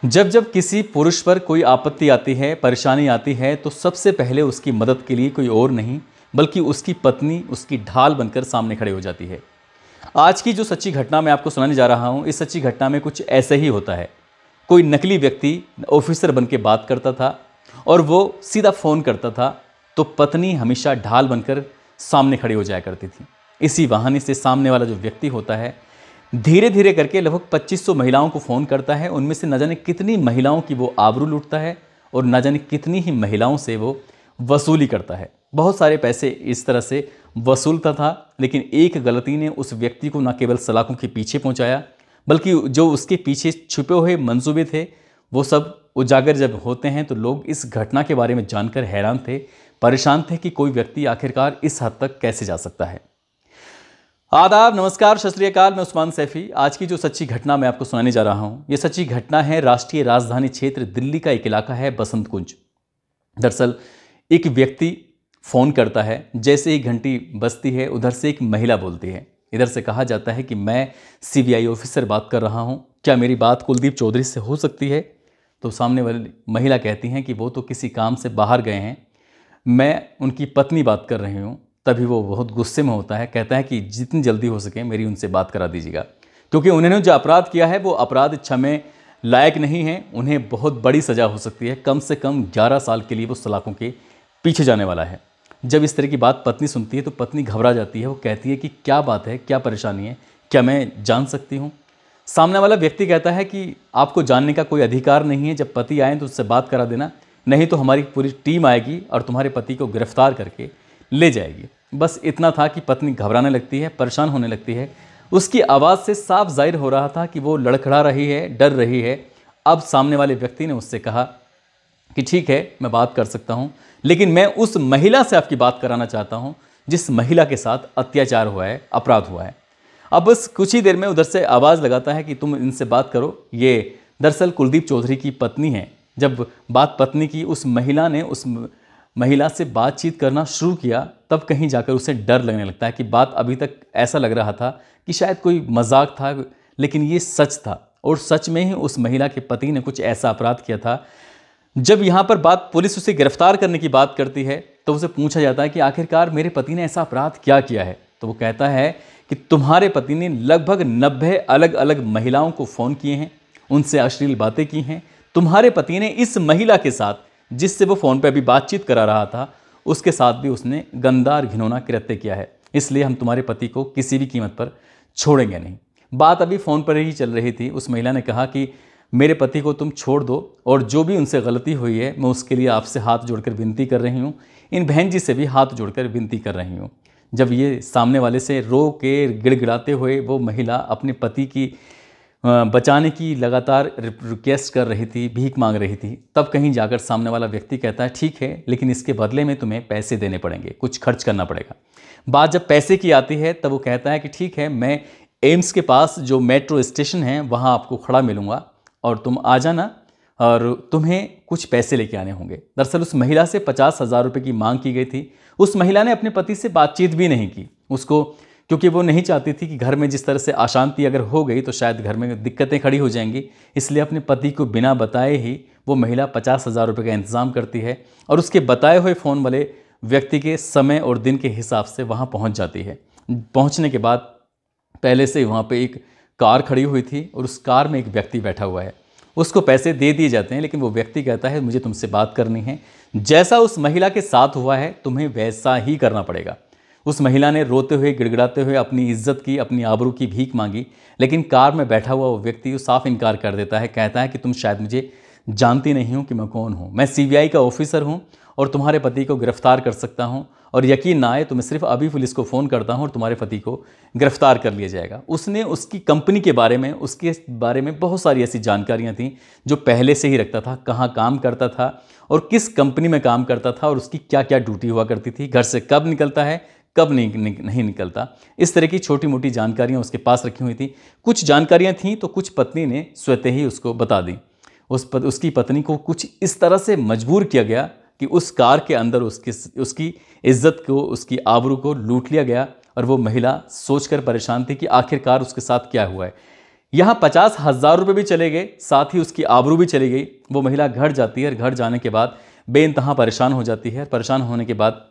जब जब किसी पुरुष पर कोई आपत्ति आती है, परेशानी आती है, तो सबसे पहले उसकी मदद के लिए कोई और नहीं बल्कि उसकी पत्नी उसकी ढाल बनकर सामने खड़े हो जाती है। आज की जो सच्ची घटना मैं आपको सुनाने जा रहा हूँ, इस सच्ची घटना में कुछ ऐसे ही होता है। कोई नकली व्यक्ति ऑफिसर बन के बात करता था और वो सीधा फ़ोन करता था, तो पत्नी हमेशा ढाल बनकर सामने खड़ी हो जाया करती थी। इसी बहाने से सामने वाला जो व्यक्ति होता है, धीरे धीरे करके लगभग 2500 महिलाओं को फ़ोन करता है। उनमें से न जाने कितनी महिलाओं की वो आबरू लूटता है और न जाने कितनी ही महिलाओं से वो वसूली करता है। बहुत सारे पैसे इस तरह से वसूलता था, लेकिन एक गलती ने उस व्यक्ति को न केवल सलाखों के पीछे पहुंचाया, बल्कि जो उसके पीछे छुपे हुए मंसूबे थे वो सब उजागर जब होते हैं तो लोग इस घटना के बारे में जानकर हैरान थे, परेशान थे कि कोई व्यक्ति आखिरकार इस हद तक कैसे जा सकता है। आदाब, नमस्कार, सत श्री अकाल। मैं उस्मान सैफी। आज की जो सच्ची घटना मैं आपको सुनाने जा रहा हूँ, ये सच्ची घटना है राष्ट्रीय राजधानी क्षेत्र दिल्ली का एक इलाका है बसंत कुंज। दरअसल एक व्यक्ति फ़ोन करता है, जैसे ही घंटी बजती है उधर से एक महिला बोलती है। इधर से कहा जाता है कि मैं सीबीआई ऑफिसर बात कर रहा हूँ, क्या मेरी बात कुलदीप चौधरी से हो सकती है? तो सामने वाली महिला कहती हैं कि वो तो किसी काम से बाहर गए हैं, मैं उनकी पत्नी बात कर रही हूँ। तभी वो बहुत गुस्से में होता है, कहता है कि जितनी जल्दी हो सके मेरी उनसे बात करा दीजिएगा, क्योंकि उन्होंने जो अपराध किया है वो अपराध क्षमा लायक नहीं है। उन्हें बहुत बड़ी सज़ा हो सकती है, कम से कम 11 साल के लिए वो सलाखों के पीछे जाने वाला है। जब इस तरह की बात पत्नी सुनती है तो पत्नी घबरा जाती है। वो कहती है कि क्या बात है, क्या परेशानी है, क्या मैं जान सकती हूँ? सामने वाला व्यक्ति कहता है कि आपको जानने का कोई अधिकार नहीं है, जब पति आए तो उससे बात करा देना, नहीं तो हमारी पूरी टीम आएगी और तुम्हारे पति को गिरफ्तार करके ले जाएगी। बस इतना था कि पत्नी घबराने लगती है, परेशान होने लगती है। उसकी आवाज़ से साफ जाहिर हो रहा था कि वो लड़खड़ा रही है, डर रही है। अब सामने वाले व्यक्ति ने उससे कहा कि ठीक है, मैं बात कर सकता हूँ, लेकिन मैं उस महिला से आपकी बात कराना चाहता हूँ जिस महिला के साथ अत्याचार हुआ है, अपराध हुआ है। अब बस कुछ ही देर में उधर से आवाज़ लगाता है कि तुम इनसे बात करो। ये दरअसल कुलदीप चौधरी की पत्नी है। जब बात पत्नी की, उस महिला ने उस महिला से बातचीत करना शुरू किया, तब कहीं जाकर उसे डर लगने लगता है कि बात अभी तक ऐसा लग रहा था कि शायद कोई मजाक था, लेकिन ये सच था और सच में ही उस महिला के पति ने कुछ ऐसा अपराध किया था। जब यहाँ पर बात पुलिस उसे गिरफ्तार करने की बात करती है तो उसे पूछा जाता है कि आखिरकार मेरे पति ने ऐसा अपराध क्या किया है? तो वो कहता है कि तुम्हारे पति ने लगभग 90 अलग अलग महिलाओं को फ़ोन किए हैं, उनसे अश्लील बातें की हैं। तुम्हारे पति ने इस महिला के साथ, जिससे वो फ़ोन पे अभी बातचीत करा रहा था, उसके साथ भी उसने गंदा और घिनौना कृत्य किया है। इसलिए हम तुम्हारे पति को किसी भी कीमत पर छोड़ेंगे नहीं। बात अभी फ़ोन पर ही चल रही थी। उस महिला ने कहा कि मेरे पति को तुम छोड़ दो और जो भी उनसे गलती हुई है मैं उसके लिए आपसे हाथ जोड़कर विनती कर रही हूँ, इन बहन जी से भी हाथ जोड़कर विनती कर रही हूँ। जब ये सामने वाले से रो के गिड़गिड़ाते हुए वो महिला अपने पति की बचाने की लगातार रिक्वेस्ट कर रही थी, भीख मांग रही थी, तब कहीं जाकर सामने वाला व्यक्ति कहता है ठीक है, लेकिन इसके बदले में तुम्हें पैसे देने पड़ेंगे, कुछ खर्च करना पड़ेगा। बात जब पैसे की आती है तब वो कहता है कि ठीक है, मैं एम्स के पास जो मेट्रो स्टेशन है वहाँ आपको खड़ा मिलूँगा और तुम आ जाना और तुम्हें कुछ पैसे लेके आने होंगे। दरअसल उस महिला से 50,000 रुपये की मांग की गई थी। उस महिला ने अपने पति से बातचीत भी नहीं की उसको, क्योंकि वो नहीं चाहती थी कि घर में जिस तरह से अशांति अगर हो गई तो शायद घर में दिक्कतें खड़ी हो जाएंगी। इसलिए अपने पति को बिना बताए ही वो महिला 50,000 रुपये का इंतज़ाम करती है और उसके बताए हुए फ़ोन वाले व्यक्ति के समय और दिन के हिसाब से वहाँ पहुँच जाती है। पहुँचने के बाद पहले से वहाँ पर एक कार खड़ी हुई थी और उस कार में एक व्यक्ति बैठा हुआ है। उसको पैसे दे दिए जाते हैं, लेकिन वो व्यक्ति कहता है मुझे तुमसे बात करनी है, जैसा उस महिला के साथ हुआ है तुम्हें वैसा ही करना पड़ेगा। उस महिला ने रोते हुए गिड़गिड़ाते हुए अपनी इज्जत की, अपनी आबरू की भीख मांगी, लेकिन कार में बैठा हुआ वो व्यक्ति साफ इनकार कर देता है। कहता है कि तुम शायद मुझे जानती नहीं हो कि मैं कौन हूँ। मैं सीबीआई का ऑफिसर हूँ और तुम्हारे पति को गिरफ्तार कर सकता हूँ, और यकीन ना आए तो मैं सिर्फ अभी पुलिस को फ़ोन करता हूँ और तुम्हारे पति को गिरफ्तार कर लिया जाएगा। उसने उसकी कंपनी के बारे में, उसके बारे में बहुत सारी ऐसी जानकारियाँ थीं जो पहले से ही रखता था, कहाँ काम करता था और किस कंपनी में काम करता था और उसकी क्या क्या ड्यूटी हुआ करती थी, घर से कब निकलता है, कब नहीं निकलता। इस तरह की छोटी मोटी जानकारियाँ उसके पास रखी हुई थी। कुछ जानकारियाँ थीं तो कुछ पत्नी ने स्वतः ही उसको बता दी। उसकी पत्नी को कुछ इस तरह से मजबूर किया गया कि उस कार के अंदर उसकी इज्जत को, उसकी आबरू को लूट लिया गया और वो महिला सोचकर परेशान थी कि आखिरकार उसके साथ क्या हुआ है। यहाँ 50,000 रुपये भी चले गए, साथ ही उसकी आबरू भी चली गई। वो महिला घर जाती है और घर जाने के बाद बेइंतहा परेशान हो जाती है। परेशान होने के बाद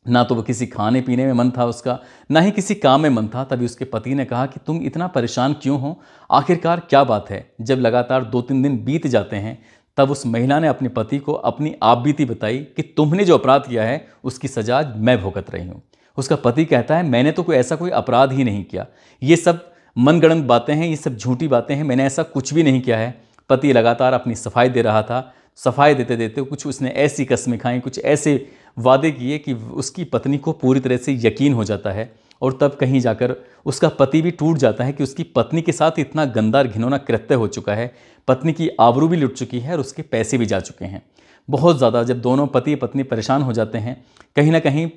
ना तो वो किसी खाने पीने में मन था उसका, ना ही किसी काम में मन था। तभी उसके पति ने कहा कि तुम इतना परेशान क्यों हो, आखिरकार क्या बात है। जब लगातार 2-3 दिन बीत जाते हैं तब उस महिला ने अपने पति को अपनी आपबीती बताई कि तुमने जो अपराध किया है उसकी सजा मैं भुगत रही हूँ। उसका पति कहता है मैंने तो कोई अपराध ही नहीं किया, ये सब मनगढ़ंत बातें हैं, ये सब झूठी बातें हैं, मैंने ऐसा कुछ भी नहीं किया है। पति लगातार अपनी सफाई दे रहा था। सफाई देते देते कुछ उसने ऐसी कस्में खाई, कुछ ऐसे वादे किए कि उसकी पत्नी को पूरी तरह से यकीन हो जाता है। और तब कहीं जाकर उसका पति भी टूट जाता है कि उसकी पत्नी के साथ इतना गंदा घिनौना कृत्य हो चुका है, पत्नी की आबरू भी लुट चुकी है और उसके पैसे भी जा चुके हैं बहुत ज़्यादा। जब दोनों पति पत्नी परेशान हो जाते हैं, कहीं ना कहीं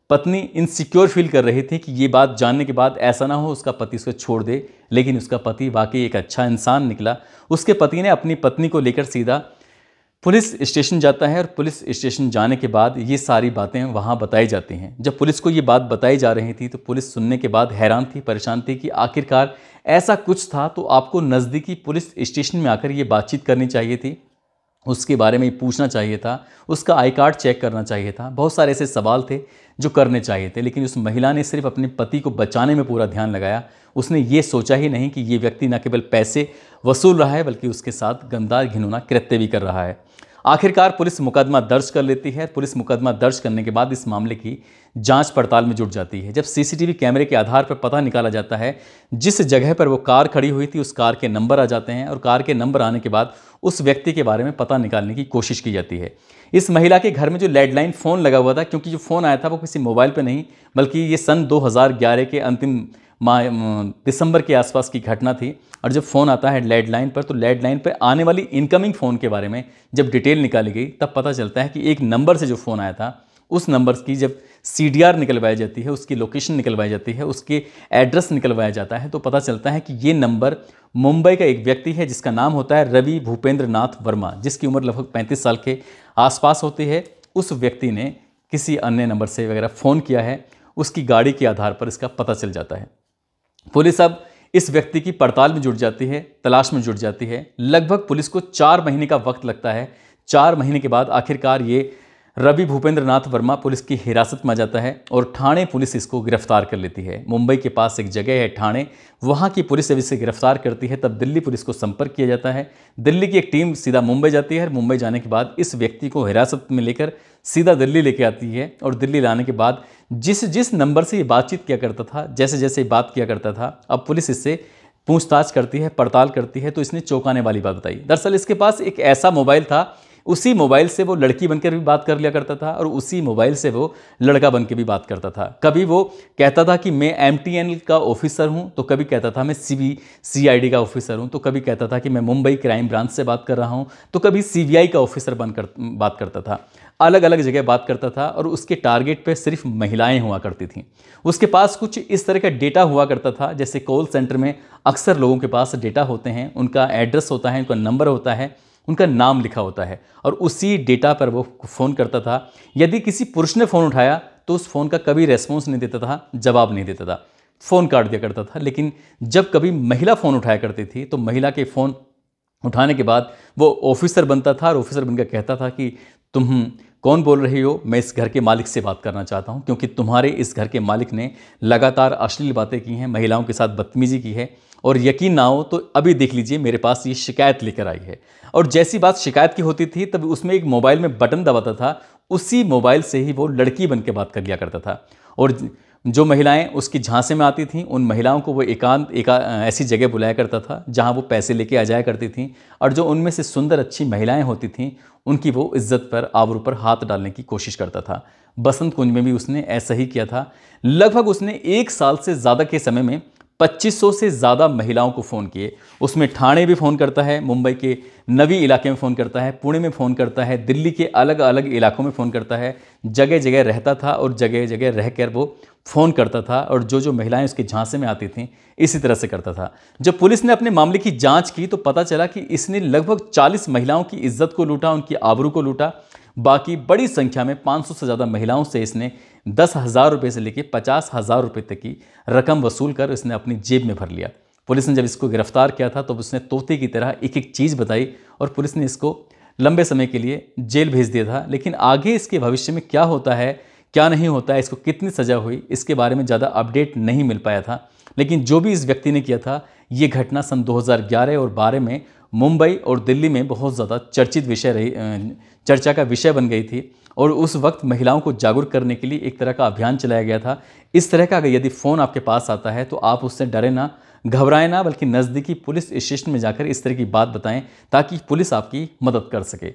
पत्नी इनसिक्योर फील कर रही थी कि ये बात जानने के बाद ऐसा ना हो उसका पति उसे छोड़ दे, लेकिन उसका पति वाकई एक अच्छा इंसान निकला। उसके पति ने अपनी पत्नी को लेकर सीधा पुलिस स्टेशन जाता है और पुलिस स्टेशन जाने के बाद ये सारी बातें वहाँ बताई जाती हैं। जब पुलिस को ये बात बताई जा रही थी तो पुलिस सुनने के बाद हैरान थी, परेशान थी कि आखिरकार ऐसा कुछ था तो आपको नज़दीकी पुलिस स्टेशन में आकर ये बातचीत करनी चाहिए थी, उसके बारे में पूछना चाहिए था, उसका आई कार्ड चेक करना चाहिए था। बहुत सारे ऐसे सवाल थे जो करने चाहिए थे, लेकिन उस महिला ने सिर्फ अपने पति को बचाने में पूरा ध्यान लगाया। उसने ये सोचा ही नहीं कि ये व्यक्ति न केवल पैसे वसूल रहा है बल्कि उसके साथ गंदा घिनौना कृत्य भी कर रहा है। आखिरकार पुलिस मुकदमा दर्ज कर लेती है। पुलिस मुकदमा दर्ज करने के बाद इस मामले की जांच पड़ताल में जुट जाती है। जब सीसीटीवी कैमरे के आधार पर पता निकाला जाता है जिस जगह पर वो कार खड़ी हुई थी उस कार के नंबर आ जाते हैं और कार के नंबर आने के बाद उस व्यक्ति के बारे में पता निकालने की कोशिश की जाती है। इस महिला के घर में जो लैंडलाइन फ़ोन लगा हुआ था, क्योंकि जो फ़ोन आया था वो किसी मोबाइल पर नहीं बल्कि ये सन 2011 के अंतिम दिसंबर के आसपास की घटना थी। और जब फ़ोन आता है लैंडलाइन पर तो लैंडलाइन पर आने वाली इनकमिंग फ़ोन के बारे में जब डिटेल निकाली गई तब पता चलता है कि एक नंबर से जो फ़ोन आया था उस नंबर की जब CDR निकलवाई जाती है, उसकी लोकेशन निकलवाई जाती है, उसके एड्रेस निकलवाया जाता है तो पता चलता है कि ये नंबर मुंबई का एक व्यक्ति है जिसका नाम होता है रवि भूपेंद्र नाथ वर्मा, जिसकी उम्र लगभग 35 साल के आसपास होती है। उस व्यक्ति ने किसी अन्य नंबर से वगैरह फ़ोन किया है, उसकी गाड़ी के आधार पर इसका पता चल जाता है। पुलिस अब इस व्यक्ति की पड़ताल में जुट जाती है, तलाश में जुट जाती है। लगभग पुलिस को 4 महीने का वक्त लगता है। 4 महीने के बाद आखिरकार ये रवि भूपेंद्र नाथ वर्मा पुलिस की हिरासत में आ जाता है और ठाणे पुलिस इसको गिरफ्तार कर लेती है। मुंबई के पास एक जगह है ठाणे, वहाँ की पुलिस जब इसे गिरफ्तार करती है तब दिल्ली पुलिस को संपर्क किया जाता है। दिल्ली की एक टीम सीधा मुंबई जाती है और मुंबई जाने के बाद इस व्यक्ति को हिरासत में लेकर सीधा दिल्ली लेके आती है। और दिल्ली लाने के बाद जिस नंबर से ये बातचीत किया करता था, जैसे जैसे बात किया करता था, अब पुलिस इससे पूछताछ करती है, पड़ताल करती है तो इसने चौंकाने वाली बात बताई। दरअसल इसके पास एक ऐसा मोबाइल था, उसी मोबाइल से वो लड़की बनकर भी बात कर लिया करता था और उसी मोबाइल से वो लड़का बनकर भी बात करता था। कभी वो कहता था कि मैं MTNL का ऑफिसर हूँ, तो कभी कहता था मैं CID का ऑफिसर हूँ, तो कभी कहता था कि मैं मुंबई क्राइम ब्रांच से बात कर रहा हूँ, तो कभी CBI का ऑफिसर बनकर बात करता था। अलग अलग जगह बात करता था और उसके टारगेट पे सिर्फ महिलाएं हुआ करती थीं। उसके पास कुछ इस तरह का डेटा हुआ करता था, जैसे कॉल सेंटर में अक्सर लोगों के पास डेटा होते हैं, उनका एड्रेस होता है, उनका नंबर होता है, उनका नाम लिखा होता है और उसी डेटा पर वो फ़ोन करता था। यदि किसी पुरुष ने फ़ोन उठाया तो उस फ़ोन का कभी रेस्पॉन्स नहीं देता था, जवाब नहीं देता था, फ़ोन काट दिया करता था। लेकिन जब कभी महिला फ़ोन उठाया करती थी तो महिला के फ़ोन उठाने के बाद वो ऑफिसर बनता था और ऑफिसर बनकर कहता था कि तुम कौन बोल रही हो, मैं इस घर के मालिक से बात करना चाहता हूं, क्योंकि तुम्हारे इस घर के मालिक ने लगातार अश्लील बातें की हैं, महिलाओं के साथ बदतमीजी की है और यकीन ना हो तो अभी देख लीजिए मेरे पास ये शिकायत लेकर आई है। और जैसी बात शिकायत की होती थी तब उसमें एक मोबाइल में बटन दबाता था, उसी मोबाइल से ही वो लड़की बन के बात कर लिया करता था। और जो महिलाएं उसकी झांसे में आती थीं उन महिलाओं को वो एकांत ऐसी जगह बुलाया करता था जहां वो पैसे लेके आ जाया करती थीं और जो उनमें से सुंदर अच्छी महिलाएं होती थीं उनकी वो इज्जत पर, आबरू पर हाथ डालने की कोशिश करता था। बसंत कुंज में भी उसने ऐसा ही किया था। लगभग उसने 1 साल से ज़्यादा के समय में 2500 से ज़्यादा महिलाओं को फ़ोन किए। उसमें ठाणे भी फ़ोन करता है, मुंबई के नवी इलाके में फ़ोन करता है, पुणे में फ़ोन करता है, दिल्ली के अलग अलग इलाकों में फ़ोन करता है। जगह जगह रहता था और जगह जगह रहकर वो फ़ोन करता था और जो महिलाएं उसके झांसे में आती थीं इसी तरह से करता था। जब पुलिस ने अपने मामले की जांच की तो पता चला कि इसने लगभग 40 महिलाओं की इज्जत को लूटा, उनकी आबरू को लूटा। बाकी बड़ी संख्या में 500 से ज़्यादा महिलाओं से इसने 10,000 रुपये से लेकर 50,000 रुपये तक की रकम वसूल कर इसने अपनी जेब में भर लिया। पुलिस ने जब इसको गिरफ्तार किया था तो उसने तोते की तरह एक एक चीज़ बताई और पुलिस ने इसको लंबे समय के लिए जेल भेज दिया था। लेकिन आगे इसके भविष्य में क्या होता है, क्या नहीं होता है, इसको कितनी सज़ा हुई, इसके बारे में ज़्यादा अपडेट नहीं मिल पाया था। लेकिन जो भी इस व्यक्ति ने किया था, ये घटना सन 2011 और 12 में मुंबई और दिल्ली में बहुत ज़्यादा चर्चित विषय रही, चर्चा का विषय बन गई थी। और उस वक्त महिलाओं को जागरूक करने के लिए एक तरह का अभियान चलाया गया था। इस तरह का अगर यदि फ़ोन आपके पास आता है तो आप उससे डरे ना, घबराएं ना, बल्कि नज़दीकी पुलिस स्टेशन में जाकर इस तरह की बात बताएं ताकि पुलिस आपकी मदद कर सके।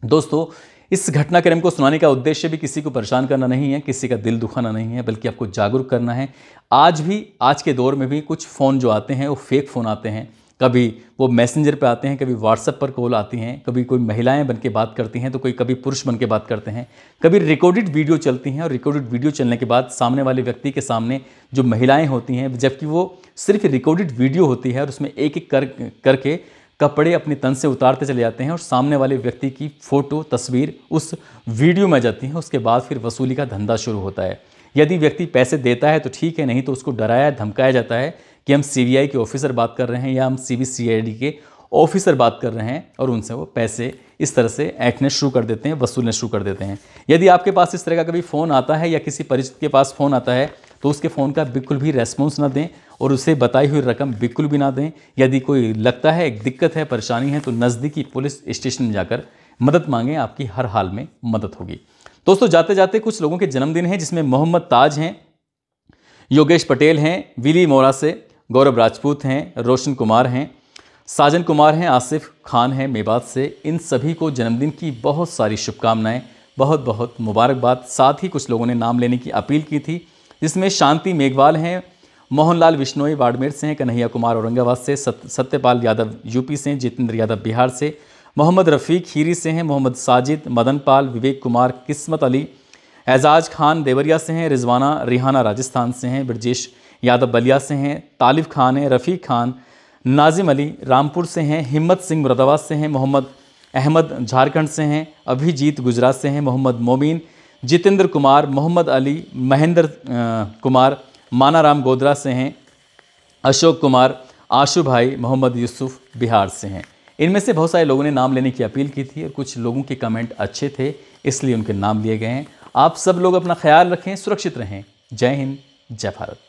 दोस्तों, इस घटनाक्रम को सुनाने का उद्देश्य भी किसी को परेशान करना नहीं है, किसी का दिल दुखाना नहीं है, बल्कि आपको जागरूक करना है। आज के दौर में भी कुछ फ़ोन जो आते हैं वो फेक फ़ोन आते हैं। कभी वो मैसेंजर पे आते हैं, कभी व्हाट्सएप पर कॉल आती हैं, कभी कोई महिलाएं बन के बात करती हैं तो कोई कभी पुरुष बन के बात करते हैं, कभी रिकॉर्डेड वीडियो चलती हैं और रिकॉर्डेड वीडियो चलने के बाद सामने वाले व्यक्ति के सामने जो महिलाएं होती हैं, जबकि वो सिर्फ रिकॉर्डेड वीडियो होती है और उसमें एक एक करके कपड़े अपने तन से उतारते चले जाते हैं और सामने वाले व्यक्ति की फ़ोटो तस्वीर उस वीडियो में जाती है। उसके बाद फिर वसूली का धंधा शुरू होता है। यदि व्यक्ति पैसे देता है तो ठीक है, नहीं तो उसको डराया धमकाया जाता है कि हम सीबीआई के ऑफिसर बात कर रहे हैं या हम सीबीसीआईडी के ऑफिसर बात कर रहे हैं, और उनसे वो पैसे इस तरह से ऐंठने शुरू कर देते हैं, वसूलने शुरू कर देते हैं। यदि आपके पास इस तरह का कभी फ़ोन आता है या किसी परिचित के पास फ़ोन आता है तो उसके फ़ोन का बिल्कुल भी रेस्पॉन्स ना दें और उसे बताई हुई रकम बिल्कुल भी ना दें। यदि कोई लगता है एक दिक्कत है, परेशानी है, तो नज़दीकी पुलिस स्टेशन में जाकर मदद मांगें, आपकी हर हाल में मदद होगी। दोस्तों, जाते जाते कुछ लोगों के जन्मदिन हैं, जिसमें मोहम्मद ताज हैं, योगेश पटेल हैं विली मोरा से, गौरव राजपूत हैं, रोशन कुमार हैं, साजन कुमार हैं, आसिफ खान हैं मेवात से। इन सभी को जन्मदिन की बहुत सारी शुभकामनाएं, बहुत बहुत मुबारकबाद। साथ ही कुछ लोगों ने नाम लेने की अपील की थी, जिसमें शांति मेघवाल हैं, मोहनलाल बिश्नोई बाड़मेर से हैं, कन्हैया कुमार औरंगाबाद से, सत्यपाल यादव यूपी से, जितेंद्र यादव बिहार से, मोहम्मद रफ़ीक खीरी से हैं, मोहम्मद साजिद, मदन पाल, विवेक कुमार, किस्मत अली, एजाज खान देवरिया से हैं, रिजवाना रिहाना राजस्थान से हैं, ब्रजेश यादव बलिया से हैं, तालिब खान हैं, रफ़ीक खान, नाजिम अली रामपुर से हैं, हिम्मत सिंह मुरादाबाद से हैं, मोहम्मद अहमद झारखंड से हैं, अभिजीत गुजरात से हैं, मोहम्मद मोमीन, जितेंद्र कुमार, मोहम्मद अली, महेंद्र कुमार मानाराम गोदरा से हैं, अशोक कुमार, आशु भाई, मोहम्मद यूसुफ बिहार से हैं। इनमें से बहुत सारे लोगों ने नाम लेने की अपील की थी और कुछ लोगों के कमेंट अच्छे थे, इसलिए उनके नाम लिए गए हैं। आप सब लोग अपना ख्याल रखें, सुरक्षित रहें। जय हिंद, जय भारत।